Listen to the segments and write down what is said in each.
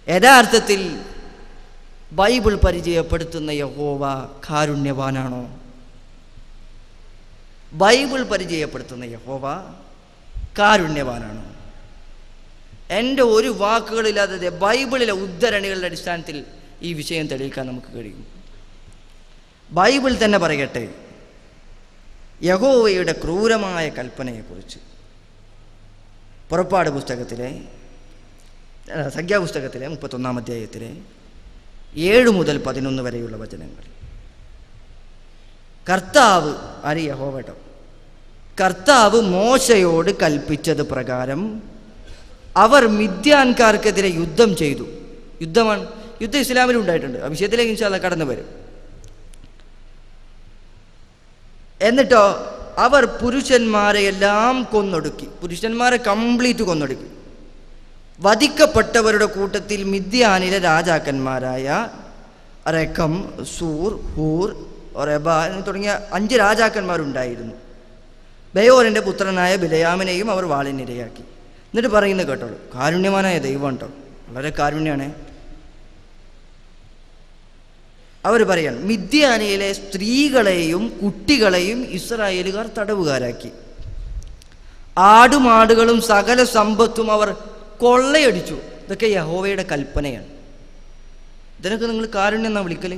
യഥാർത്ഥത്തിൽ ബൈബിൾ പരിചയപ്പെടുത്തുന്ന യഹോവ കാരുണ്യവാനാണോ? ബൈബിൾ പരിചയപ്പെടുത്തുന്ന യഹോവ കാരുണ്യവാനാണോ? എൻ്റെ ഒരു വാക്കുകളില്ലാതെ ബൈബിളിലെ ഉദ്ധരണികളുടെ അടിസ്ഥാനത്തിൽ ഈ വിഷയം തെളിയിക്കാൻ നമുക്ക് കഴിയും. ബൈബിൾ തന്നെ പറയട്ടെ യഹോവയുടെ ക്രൂരമായ കൽപ്പനയെക്കുറിച്ച്. പുറപ്പാട് പുസ്തകത്തിലെ സംഖ്യാപുസ്തകത്തിലെ 31-ാം അധ്യായത്തിലെ 7 മുതൽ 11 വരെയുള്ള വചനങ്ങൾ. കർത്താവ് യഹോവട്ടോ, കർത്താവ് മോശയോട് കൽപ്പിച്ചത് പ്രകാരം അവർ മിദ്യാൻകാർക്കെതിരെ യുദ്ധം ചെയ്തു. യുദ്ധം ഇസ്ലാമിൽ ഉണ്ടായിട്ടുണ്ട്. ആ വിഷയത്തിലേക്ക് ഇൻഷാ അല്ലാഹ് കടന്നു വരും. എന്നിട്ടോ അവർ പുരുഷന്മാരെ എല്ലാം കൊന്നൊടുക്കി. പുരുഷന്മാരെ കംപ്ലീറ്റ് കൊന്നൊടുക്കി. വധിക്കപ്പെട്ടവരുടെ കൂട്ടത്തിൽ മിദ്യാനിലെ രാജാക്കന്മാരായ റെക്കം, സൂർ, ഹൂർ, റെബ തുടങ്ങിയ 5 രാജാക്കന്മാരുണ്ടായിരുന്നു. ബയോറിൻ്റെ പുത്രനായ ബിലയാമിനെയും അവർ വാളിനിരയാക്കി. എന്നിട്ട് പറയുന്നത് കേട്ടോളൂ, കാരുണ്യവാനായ ദൈവം കേട്ടോ, വളരെ കാരുണ്യമാണ്. അവർ പറയാണ്, മിദ്യാനിയിലെ സ്ത്രീകളെയും കുട്ടികളെയും ഇസ്രായേലുകാർ തടവുകാരാക്കി. ആടുമാടുകളും സകല സമ്പത്തും അവർ കൊള്ളയടിച്ചു. ഇതൊക്കെ യഹോവയുടെ കൽപ്പനയാണ്. ഇതിനൊക്കെ നിങ്ങൾ കാരുണ്യം എന്നാ വിളിക്കല്?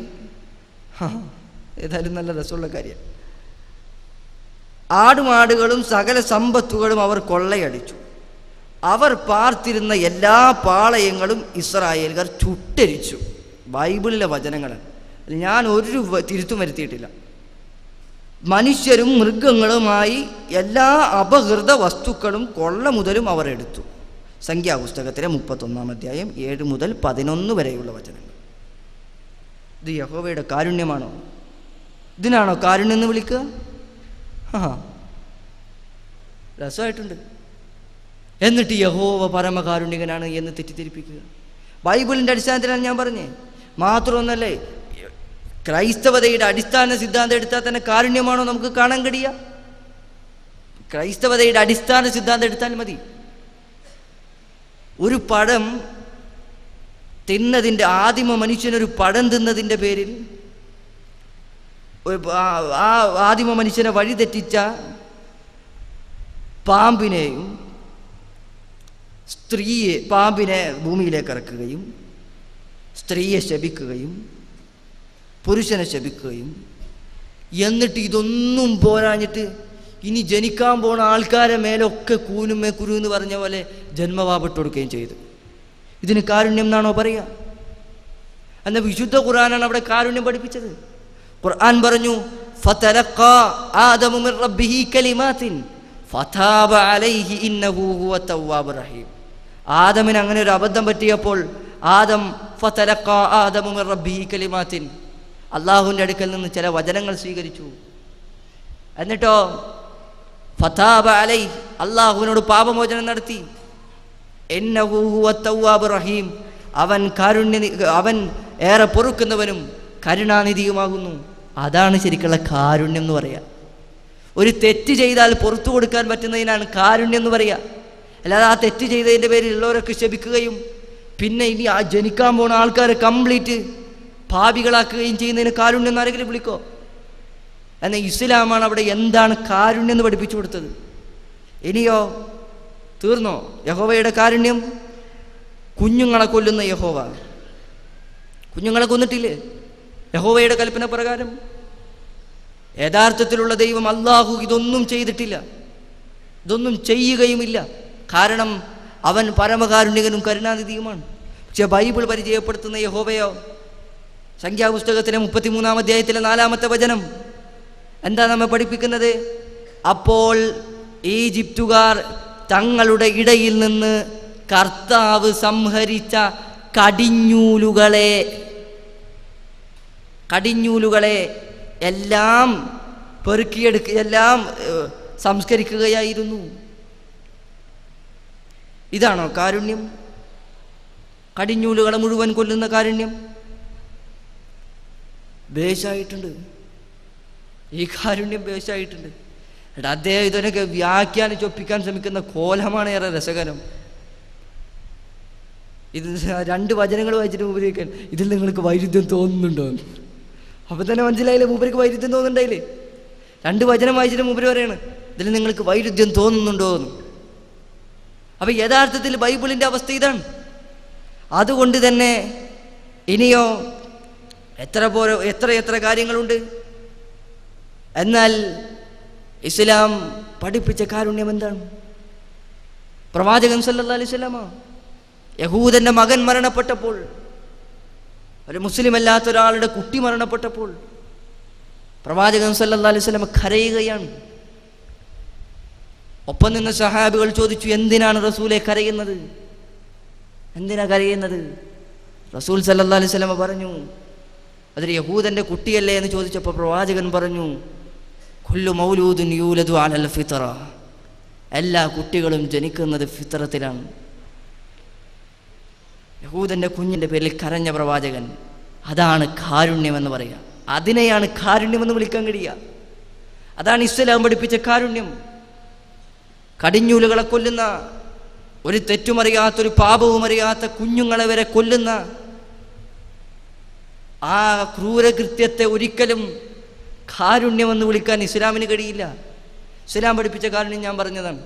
ഏതായാലും നല്ല രസമുള്ള കാര്യം. ആടുമാടുകളും സകല സമ്പത്തുകളും അവർ കൊള്ളയടിച്ചു. അവർ പാർത്തിരുന്ന എല്ലാ പാളയങ്ങളും ഇസ്രായേലുകാർ ചുട്ടരിച്ചു. ബൈബിളിലെ വചനങ്ങളാണ്. ഞാൻ ഒരു തിരുത്തും വരുത്തിയിട്ടില്ല. മനുഷ്യരും മൃഗങ്ങളുമായി എല്ലാ അപഹൃത വസ്തുക്കളും കൊള്ള മുതലും അവർ എടുത്തു. സംഖ്യാപുസ്തകത്തിലെ 31-ാം അധ്യായം 7 മുതൽ 11 വരെയുള്ള വചനങ്ങൾ. ഇത് യഹോവയുടെ കാരുണ്യമാണോ? ഇതിനാണോ കാരുണ്യം എന്ന് വിളിക്കുക? രസമായിട്ടുണ്ട്. എന്നിട്ട് യഹോവ പരമകാരുണ്യകനാണ് എന്ന് തെറ്റിദ്ധരിപ്പിക്കുക. ബൈബിളിൻ്റെ അടിസ്ഥാനത്തിലാണ് ഞാൻ പറഞ്ഞത്. മാത്രമൊന്നല്ലേ, ക്രൈസ്തവതയുടെ അടിസ്ഥാന സിദ്ധാന്തം എടുത്താൽ തന്നെ കാരുണ്യമാണോ നമുക്ക് കാണാൻ കഴിയുക? ക്രൈസ്തവതയുടെ അടിസ്ഥാന സിദ്ധാന്തം എടുത്താൽ മതി. ഒരു പഴം തിന്നതിൻ്റെ, ആദിമ മനുഷ്യനൊരു പഴം തിന്നതിൻ്റെ പേരിൽ ആ ആദിമ മനുഷ്യനെ വഴിതെറ്റിച്ച പാമ്പിനെയും പാമ്പിനെ ഭൂമിയിലേക്ക് ഇറക്കുകയും സ്ത്രീയെ ശപിക്കുകയും പുരുഷനെ ശപിക്കുകയും, എന്നിട്ട് ഇതൊന്നും പോരാഞ്ഞിട്ട് ഇനി ജനിക്കാൻ പോണ ആൾക്കാരെ മേലൊക്കെ കൂനുമേ കുരു എന്ന് പറഞ്ഞ പോലെ ജന്മപാപട്ട് കൊടുക്കുകയും ചെയ്തു. ഇതിന് കാരുണ്യം എന്നാണോ പറയുക? എന്നാൽ വിശുദ്ധ ഖുർആനാണ് അവിടെ കാരുണ്യം പഠിപ്പിച്ചത്. ഖുർആൻ പറഞ്ഞു, ഫതലഖാ ആദമു മിർ റബ്ബിഹി കലിമാത്തിൻ ഫതാബ അലൈഹി ഇന്നഹു ഹുവ തവ്വാബുർ റഹീം. ആദമിന് അങ്ങനെ ഒരു അബദ്ധം പറ്റിയപ്പോൾ ആദം ഫതലഖാ ആദമു മിർ റബ്ബിഹി കലിമാത്തിൻ, അള്ളാഹുവിൻ്റെ അടുക്കൽ നിന്ന് ചില വചനങ്ങൾ സ്വീകരിച്ചു. എന്നിട്ടോ ഫതാബ അലൈഹി, അള്ളാഹുവിനോട് പാപമോചനം നടത്തി. ഇന്നഹു ഹുവ തവ്വാബുർ റഹീം, അവൻ ഏറെ പൊറുക്കുന്നവനും കരുണാനിധിയുമാകുന്നു. അതാണ് ശരിക്കുള്ള കാരുണ്യം എന്ന് പറയുക. ഒരു തെറ്റ് ചെയ്താൽ പുറത്തു കൊടുക്കാൻ പറ്റുന്നതിനാണ് കാരുണ്യം എന്ന് പറയുക. അല്ലാതെ ആ തെറ്റ് ചെയ്തതിൻ്റെ പേരിൽ ഉള്ളവരൊക്കെ ശപിക്കുകയും പിന്നെ ഇനി ആ ജനിക്കാൻ പോണ ആൾക്കാരെ കംപ്ലീറ്റ് പാപികളാക്കുകയും ചെയ്യുന്നതിന് കാരുണ്യം എന്ന് ആരെങ്കിലും വിളിക്കോ? എന്നാൽ ഇസ്ലാമാണ് അവിടെ എന്താണ് കാരുണ്യം എന്ന് പഠിപ്പിച്ചു കൊടുത്തത്. ഇനിയോ തീർന്നോ യഹോവയുടെ കാരുണ്യം? കുഞ്ഞുങ്ങളെ കൊല്ലുന്ന യഹോവ കുഞ്ഞുങ്ങളെ കൊന്നിട്ടില്ലേ യഹോവയുടെ കൽപ്പന പ്രകാരം? യഥാർത്ഥത്തിലുള്ള ദൈവം അല്ലാഹു ഇതൊന്നും ചെയ്തിട്ടില്ല, ഇതൊന്നും ചെയ്യുകയുമില്ല. കാരണം അവൻ പരമകാരുണ്യകനും കരുണാനിധിയുമാണ്. പക്ഷെ ബൈബിൾ പരിചയപ്പെടുത്തുന്ന യഹോവയോ? സംഖ്യാപുസ്തകത്തിലെ 33-ാം അധ്യായത്തിലെ 4-ാമത്തെ വചനം എന്താ നമ്മെ പഠിപ്പിക്കുന്നത്? അപ്പോൾ ഈജിപ്തുകാർ തങ്ങളുടെ ഇടയിൽ നിന്ന് കർത്താവ് സംഹരിച്ച കടിഞ്ഞൂലുകളെ എല്ലാം എല്ലാം സംസ്കരിക്കുകയായിരുന്നു. ഇതാണോ കാരുണ്യം? കടിഞ്ഞൂലുകളെ മുഴുവൻ കൊല്ലുന്ന കാരുണ്യം? ബേശായിട്ടുണ്ട്, ഈ കാരുണ്യം ബേശായിട്ടുണ്ട്. അദ്ദേഹം ഇതിനൊക്കെ വ്യാഖ്യാനിച്ചൊപ്പിക്കാൻ ശ്രമിക്കുന്ന കോലമാണ് ഏറെ രസകരം. ഇത് 2 വചനങ്ങൾ വായിച്ചിട്ട് മൂപ്പരിക്കാൻ ഇതിൽ നിങ്ങൾക്ക് വൈരുദ്ധ്യം തോന്നുന്നുണ്ടോ? അപ്പം തന്നെ മനസ്സിലായില്ലേ മൂപ്പർക്ക് വൈരുദ്ധ്യം തോന്നുന്നുണ്ടായില്ലേ? 2 വചനം വായിച്ചിട്ട് മൂപ്പര് പറയാണ് ഇതിൽ നിങ്ങൾക്ക് വൈരുദ്ധ്യം തോന്നുന്നുണ്ടോ എന്ന്. അപ്പം യഥാർത്ഥത്തിൽ ബൈബിളിൻ്റെ അവസ്ഥ ഇതാണ്. അതുകൊണ്ട് തന്നെ ഇനിയോ എത്ര കാര്യങ്ങളുണ്ട്. എന്നാൽ ഇസ്ലാം പഠിപ്പിച്ച കാരുണ്യം എന്താണ്? പ്രവാചകൻ സല്ലല്ലാഹു അലൈഹി വസല്ലമ യഹൂദൻ്റെ മകൻ മരണപ്പെട്ടപ്പോൾ, ഒരു മുസ്ലിം അല്ലാത്ത ഒരാളുടെ കുട്ടി മരണപ്പെട്ടപ്പോൾ പ്രവാചകൻ സല്ലല്ലാഹു അലൈഹി വസല്ലമ കരയുകയാണ്. ഒപ്പം നിന്ന് സഹാബികൾ ചോദിച്ചു, എന്തിനാണ് റസൂലെ കരയുന്നത്? എന്തിനാ കരയുന്നത്? റസൂൽ സല്ലല്ലാഹു അലൈഹി വസല്ലമ പറഞ്ഞു, അതൊരു യഹൂദൻ്റെ കുട്ടിയല്ലേ എന്ന് ചോദിച്ചപ്പോൾ പ്രവാചകൻ പറഞ്ഞു, കുല്ലു മൗലൂദുൻ യൂലദു അലൽ ഫിത്ര, എല്ലാ കുട്ടികളും ജനിക്കുന്നത് ഫിത്രത്തിലാണ്. യഹൂദൻ്റെ കുഞ്ഞിൻ്റെ പേരിൽ കരഞ്ഞ പ്രവാചകൻ, അതാണ് കാരുണ്യമെന്ന് പറയുക. അതിനെയാണ് കാരുണ്യമെന്ന് വിളിക്കാൻ കഴിയുക. അതാണ് ഇസ്ലാം പഠിപ്പിച്ച കാരുണ്യം. കടിഞ്ഞൂലുകളെ കൊല്ലുന്ന, ഒരു തെറ്റുമറിയാത്ത, ഒരു പാപവും അറിയാത്ത കുഞ്ഞുങ്ങളെ വരെ കൊല്ലുന്ന ആ ക്രൂരകൃത്യത്തെ ഒരിക്കലും കാരുണ്യമെന്ന് വിളിക്കാൻ ഇസ്ലാമിന് കഴിയില്ല. ഇസ്ലാം പഠിപ്പിച്ച കാരുണ്യം ഞാൻ പറഞ്ഞതാണ്.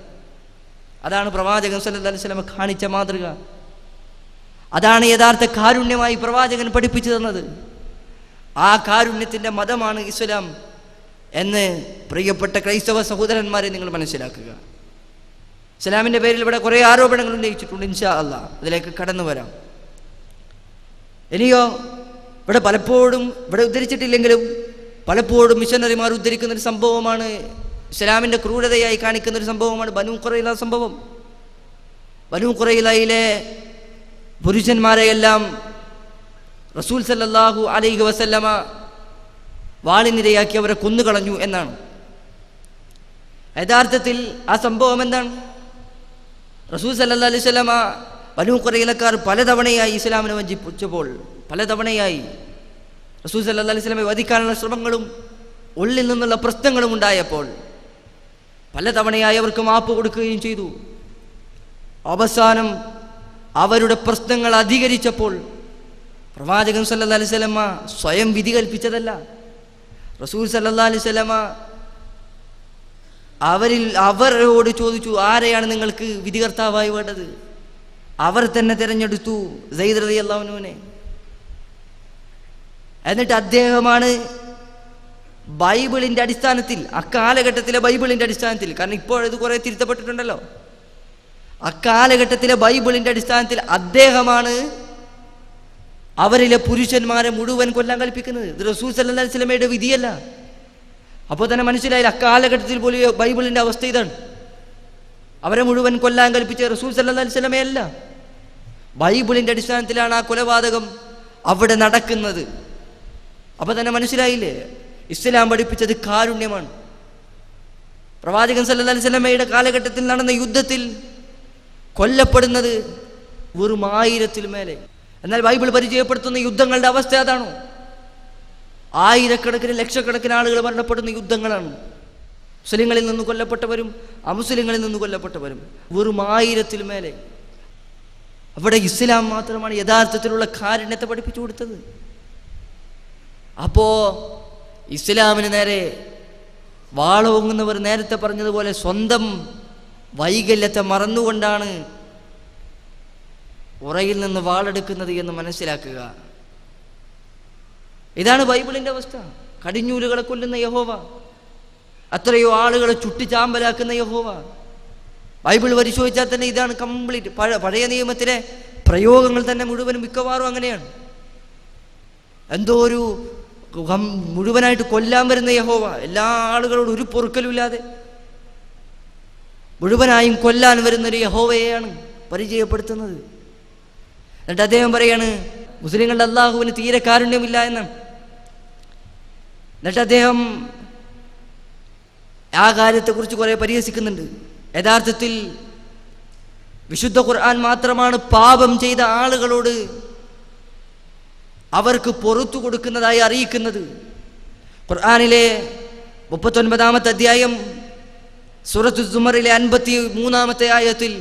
അതാണ് പ്രവാചകൻ സല്ലല്ലാഹു അലൈഹി വസല്ലം കാണിച്ച മാതൃക. അതാണ് യഥാർത്ഥ കാരുണ്യമായി പ്രവാചകൻ പഠിപ്പിച്ചു തന്നത്. ആ കാരുണ്യത്തിൻ്റെ മതമാണ് ഇസ്ലാം എന്ന് പ്രിയപ്പെട്ട ക്രൈസ്തവ സഹോദരന്മാരെ നിങ്ങൾ മനസ്സിലാക്കുക. ഇസ്ലാമിൻ്റെ പേരിൽ ഇവിടെ കുറേ ആരോപണങ്ങൾ ഉന്നയിച്ചിട്ടുണ്ട്. ഇൻഷാ അല്ലാഹ് അതിലേക്ക് കടന്നു വരാം. ഇനിയോ ഇവിടെ പലപ്പോഴും, ഇവിടെ ഉദ്ധരിച്ചിട്ടില്ലെങ്കിലും പലപ്പോഴും മിഷനറിമാർ ഉദ്ധരിക്കുന്നൊരു സംഭവമാണ്, ഇസ്ലാമിൻ്റെ ക്രൂരതയായി കാണിക്കുന്നൊരു സംഭവമാണ് ബനൂ ഖുറൈള സംഭവം. ബനൂ ഖുറൈളയിലെ പുരുഷന്മാരെയെല്ലാം റസൂൽ സല്ലല്ലാഹു അലൈഹി വസല്ലമ വാളിനിരയാക്കി അവരെ കൊന്നുകളഞ്ഞു എന്നാണ്. യഥാർത്ഥത്തിൽ ആ സംഭവം എന്താണ്? റസൂൽ സല്ലല്ലാഹു അലൈഹി വസല്ലമ ബനൂ ഖുറൈളക്കാർ പലതവണയായി ഇസ്ലാമിനെ വഞ്ചിപ്പിച്ചപ്പോൾ, പലതവണയായി റസൂൽ സല്ലല്ലാഹു അലൈഹി വസല്ലമയെ വധിക്കാനുള്ള ശ്രമങ്ങളും ഉള്ളിൽ നിന്നുള്ള പ്രശ്നങ്ങളും ഉണ്ടായപ്പോൾ പലതവണയായി അവർക്ക് മാപ്പ് കൊടുക്കുകയും ചെയ്തു. അവസാനം അവരുടെ പ്രശ്നങ്ങൾ അധികരിച്ചപ്പോൾ പ്രവാചകൻ സല്ലല്ലാഹു അലൈഹി വസല്ലമ സ്വയം വിധി കൽപ്പിച്ചതല്ല. റസൂൽ സല്ലല്ലാഹു അലൈഹി വസല്ലമ അവരോട് ചോദിച്ചു, ആരെയാണ് നിങ്ങൾക്ക് വിധികർത്താവായി വേണ്ടത്? അവർ തന്നെ തിരഞ്ഞെടുത്തു സയ്യിദ് റളിയല്ലാഹു അൻഹുവിനെ. എന്നിട്ട് അദ്ദേഹമാണ് ബൈബിളിൻ്റെ അടിസ്ഥാനത്തിൽ, അക്കാലഘട്ടത്തിലെ ബൈബിളിൻ്റെ അടിസ്ഥാനത്തിൽ, കാരണം ഇപ്പോൾ ഇത് കുറേ തിരുത്തപ്പെട്ടിട്ടുണ്ടല്ലോ, അക്കാലഘട്ടത്തിലെ ബൈബിളിൻ്റെ അടിസ്ഥാനത്തിൽ അദ്ദേഹമാണ് അവരിലെ പുരുഷന്മാരെ മുഴുവൻ കൊല്ലാൻ കൽപ്പിക്കുന്നത്. ഇത് റസൂൽ സല്ലല്ലാഹു അലൈഹി വസല്ലമയുടെ വിധിയല്ല. അപ്പോൾ തന്നെ മനസ്സിലായില്ല, അക്കാലഘട്ടത്തിൽ പോലും ബൈബിളിൻ്റെ അവസ്ഥ ഇതാണ്. അവരെ മുഴുവൻ കൊല്ലാൻ കൽപ്പിച്ച റസൂൽ സല്ലല്ലാഹു അലൈഹി വസല്ലമയല്ല. ബൈബിളിൻ്റെ അടിസ്ഥാനത്തിലാണ് ആ കൊലപാതകം അവിടെ നടക്കുന്നത്. അപ്പോൾ തന്നെ മനസ്സിലായില്ലേ, ഇസ്ലാം പഠിപ്പിച്ചത് കാരുണ്യമാണ്. പ്രവാചകൻ സല്ലല്ലാഹു അലൈഹി വസല്ലമയുടെ കാലഘട്ടത്തിൽ നടന്ന യുദ്ധത്തിൽ കൊല്ലപ്പെടുന്നത് വെറും 1000-ൽ മേലെ. എന്നാൽ ബൈബിൾ പരിചയപ്പെടുത്തുന്ന യുദ്ധങ്ങളുടെ അവസ്ഥ അതാണോ? ആയിരക്കണക്കിന് ലക്ഷക്കണക്കിന് ആളുകൾ മരണപ്പെടുന്ന യുദ്ധങ്ങളാണ്. മുസ്ലിങ്ങളിൽ നിന്ന് കൊല്ലപ്പെട്ടവരും അമുസ്ലിങ്ങളിൽ നിന്ന് കൊല്ലപ്പെട്ടവരും വെറും 1000-ൽ മേലെ. അവിടെ ഇസ്ലാം മാത്രമാണ് യഥാർത്ഥത്തിലുള്ള കാരുണ്യത്തെ പഠിപ്പിച്ചു കൊടുത്തത്. അപ്പോൾ ഇസ്ലാമിന് നേരെ വാളോങ്ങുന്നവർ നേരത്തെ പറഞ്ഞതുപോലെ സ്വന്തം വൈകല്യത്തെ മറന്നുകൊണ്ടാണ് ഉറയിൽ നിന്ന് വാളെടുക്കുന്നത് എന്ന് മനസ്സിലാക്കുക. ഇതാണ് ബൈബിളിൻ്റെ അവസ്ഥ. കടിഞ്ഞൂലുകളെ കൊല്ലുന്ന യഹോവ, അത്രയോ ആളുകളെ ചുട്ടിച്ചാമ്പലാക്കുന്ന യഹോവ. ബൈബിൾ പരിശോധിച്ചാൽ തന്നെ ഇതാണ് കംപ്ലീറ്റ്. പഴയ നിയമത്തിലെ പ്രയോഗങ്ങൾ തന്നെ മുഴുവനും മിക്കവാറും അങ്ങനെയാണ്. എന്തോ ഒരു മുഴുവനായിട്ട് കൊല്ലാൻ വരുന്ന യഹോവ, എല്ലാ ആളുകളോടും ഒരു പൊറുക്കലുമില്ലാതെ മുഴുവനായും കൊല്ലാൻ വരുന്നൊരു യഹോവയെയാണ് പരിചയപ്പെടുത്തുന്നത്. എന്നിട്ട് അദ്ദേഹം പറയാണ്, മുസ്ലിങ്ങളുടെ അള്ളാഹുവിന് തീരെ കാരുണ്യമില്ല എന്നാണ്. എന്നിട്ട് അദ്ദേഹം ആ കാര്യത്തെക്കുറിച്ച് കുറേ പരിഹസിക്കുന്നുണ്ട്. യഥാർത്ഥത്തിൽ വിശുദ്ധ ഖുർആൻ മാത്രമാണ് പാപം ചെയ്ത ആളുകളോട് അവർക്ക് പുറത്തു കൊടുക്കുന്നതായി അറിയിക്കുന്നത്. ഖുർആനിലെ 39-ാമത്തെ അധ്യായം സൂറത്തുൽ സുമറിലെ 53-ാമത്തെ ആയത്തിൽ